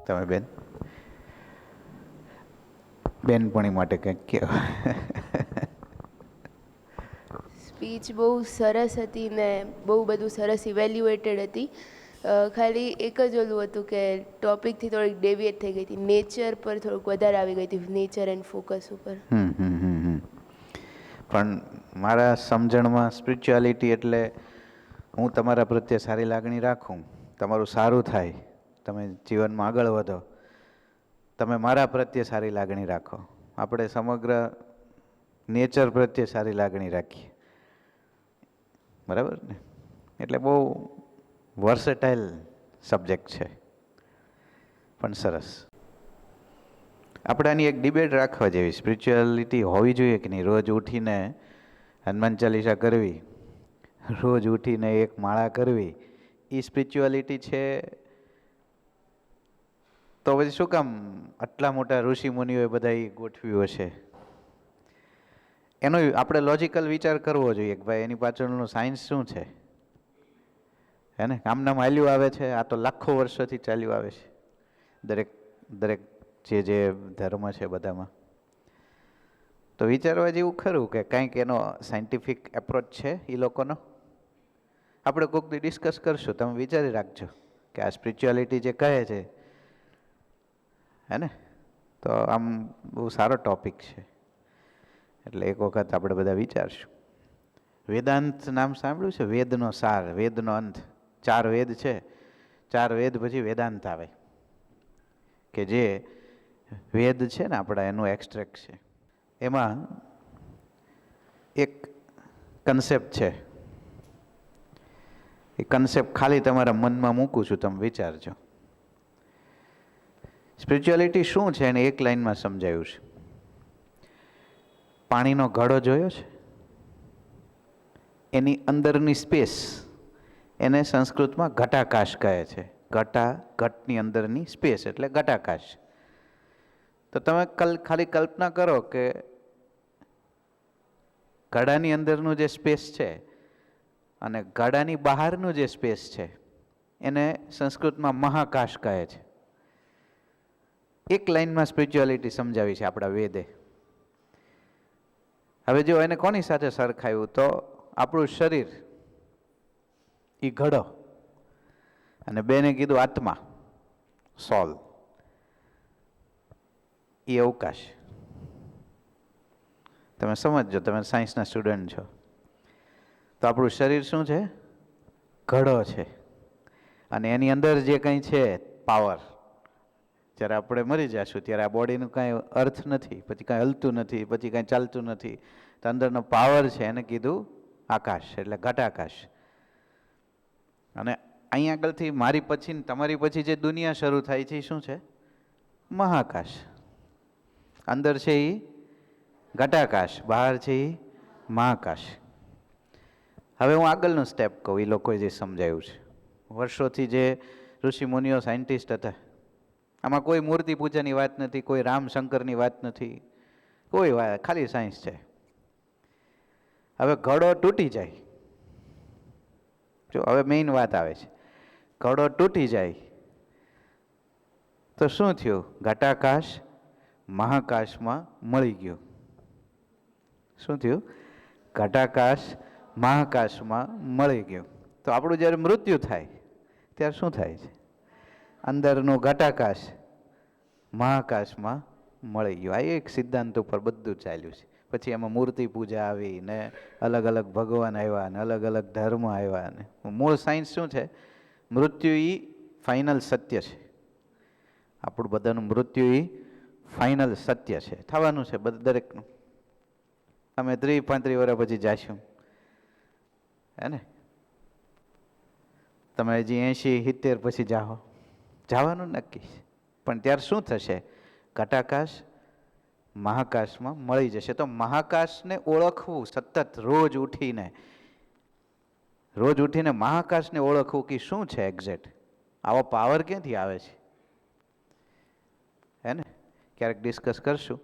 તમે બેનપણી માટે કંઈક કહો. સ્પીચ બહુ સરસ હતી ને બહુ બધું સરસ ઇવેલ્યુએટેડ હતી. ખાલી એક જ ઓલું હતું કે ટોપિકથી થોડીક ડેવિએટ થઈ ગઈ હતી, નેચર પર થોડુંક વધારે આવી ગઈ હતી, નેચર એન્ડ ફોકસ ઉપર. પણ મારા સમજણમાં સ્પિરિચ્યુઆલિટી એટલે હું તમારા પ્રત્યે સારી લાગણી રાખું, તમારું સારું થાય, તમે જીવનમાં આગળ વધો, તમે મારા પ્રત્યે સારી લાગણી રાખો, આપણે સમગ્ર નેચર પ્રત્યે સારી લાગણી રાખીએ, બરાબર ને? એટલે બહુ વર્સેટાઇલ સબ્જેક્ટ છે, પણ સરસ. આપણે આની એક ડિબેટ રાખવા જેવી, સ્પિરિચ્યુઆલિટી હોવી જોઈએ કે નહીં? રોજ ઉઠીને હનુમાન ચાલીસા કરવી, રોજ ઉઠીને એક માળા કરવી, એ સ્પિરિચ્યુઆલિટી છે? તો પછી શું કામ આટલા મોટા ઋષિ મુનિઓએ બધા ગોઠવ્યું હશે? એનો આપણે લોજિકલ વિચાર કરવો જોઈએ કે ભાઈ એની પાછળનું સાયન્સ શું છે, હે ને? આમનામ હાલ્યું આવે છે, આ તો લાખો વર્ષોથી ચાલ્યું આવે છે દરેક દરેક જે ધર્મ છે બધામાં. તો વિચારવા જેવું ખરું કે કંઈક એનો સાયન્ટિફિક એપ્રોચ છે એ લોકોનો. આપણે કોઈક દી ડિસ્કસ કરશું, તમે વિચારી રાખજો કે આ સ્પિરિચ્યુઆલિટી જે કહે છે, હે ને? તો આમ બહુ સારો ટોપિક છે, એટલે એક વખત આપણે બધા વિચારશું. વેદાંત નામ સાંભળ્યું છે? વેદનો સાર, વેદનો અંત. 4 વેદ છે, 4 વેદ પછી વેદાંત આવે, કે જે વેદ છે ને આપણા એનું એક્સ્ટ્રેક્ટ છે. એમાં એક કન્સેપ્ટ છે, એ કન્સેપ્ટ ખાલી તમારા મનમાં મૂકું છું, તમે વિચારજો. સ્પિરિચ્યુઆલિટી શું છે એને એક લાઈનમાં સમજાયું છે. પાણીનો ઘડો જોયો છે? એની અંદરની સ્પેસ એને સંસ્કૃતમાં ઘટાકાશ કહે છે. ઘટની અંદરની સ્પેસ એટલે ઘટાકાશ. તો તમે ખાલી કલ્પના કરો કે ઘડાની અંદરનું જે સ્પેસ છે અને ઘડાની બહારનું જે સ્પેસ છે એને સંસ્કૃતમાં મહાકાશ કહે છે. એક લાઈનમાં સ્પિરિચ્યુઆલિટી સમજાવી છે આપણા વેદે. હવે જો એને કોની સાથે સરખાયું તો આપણું શરીર એ ઘડો, અને બેને કીધું આત્મા, સોલ, એ અવકાશ. તમે સમજજો, તમે સાયન્સના સ્ટુડન્ટ છો. તો આપણું શરીર શું છે? ઘડો છે. અને એની અંદર જે કંઈ છે પાવર, જ્યારે આપણે મરી જઈશું ત્યારે આ બોડીનું કાંઈ અર્થ નથી, પછી કાંઈ હલતું નથી, પછી કાંઈ ચાલતું નથી, તો અંદરનો પાવર છે એને કીધું આકાશ, એટલે ઘટાકાશ. અને અહીં આગળથી મારી પછી તમારી પછી જે દુનિયા શરૂ થાય છે એ શું છે? મહાકાશ. અંદર છે એ ઘટાકાશ, બહાર છે એ મહાકાશ. હવે હું આગળનું સ્ટેપ કહું, એ લોકોએ જે સમજાયું છે. વર્ષોથી જે ઋષિ મુનિઓ સાયન્ટિસ્ટ હતા, આમાં કોઈ મૂર્તિ પૂજાની વાત નથી, કોઈ રામ શંકરની વાત નથી, કોઈ વાત, ખાલી સાયન્સ છે. હવે ઘડો તૂટી જાય, જો હવે મેઇન વાત આવે છે, ઘડો તૂટી જાય તો શું થયું? ઘટાકાશ મહાકાશમાં મળી ગયું. શું થયું? ઘટાકાશ મહાકાશમાં મળી ગયું. તો આપણું જ્યારે મૃત્યુ થાય ત્યારે શું થાય છે? અંદરનું ઘટાકાશ મહાકાશમાં મળી ગયું. આ એક સિદ્ધાંત ઉપર બધું ચાલ્યું છે. પછી એમાં મૂર્તિ પૂજા આવી ને અલગ અલગ ભગવાન આવ્યા ને અલગ અલગ ધર્મ આવ્યા ને મૂળ સાયન્સ શું છે? મૃત્યુ એ ફાઇનલ સત્ય છે. આપણું બધાનું મૃત્યુ એ ફાઇનલ સત્ય છે, થવાનું છે દરેકનું. અમે 30-35 વર્ષ પછી જઈશું, હે ને? તમે હજી 80-70 પછી જાઓ, જવાનું નક્કી છે. પણ ત્યારે શું થશે? ઘટાકાશ મહાકાશમાં મળી જશે. તો મહાકાશને ઓળખવું સતત, રોજ ઉઠીને મહાકાશને ઓળખવું કે શું છે એક્ઝેક્ટ, આવો પાવર ક્યાંથી આવે છે, હે ને? ક્યારેક ડિસ્કસ કરશું.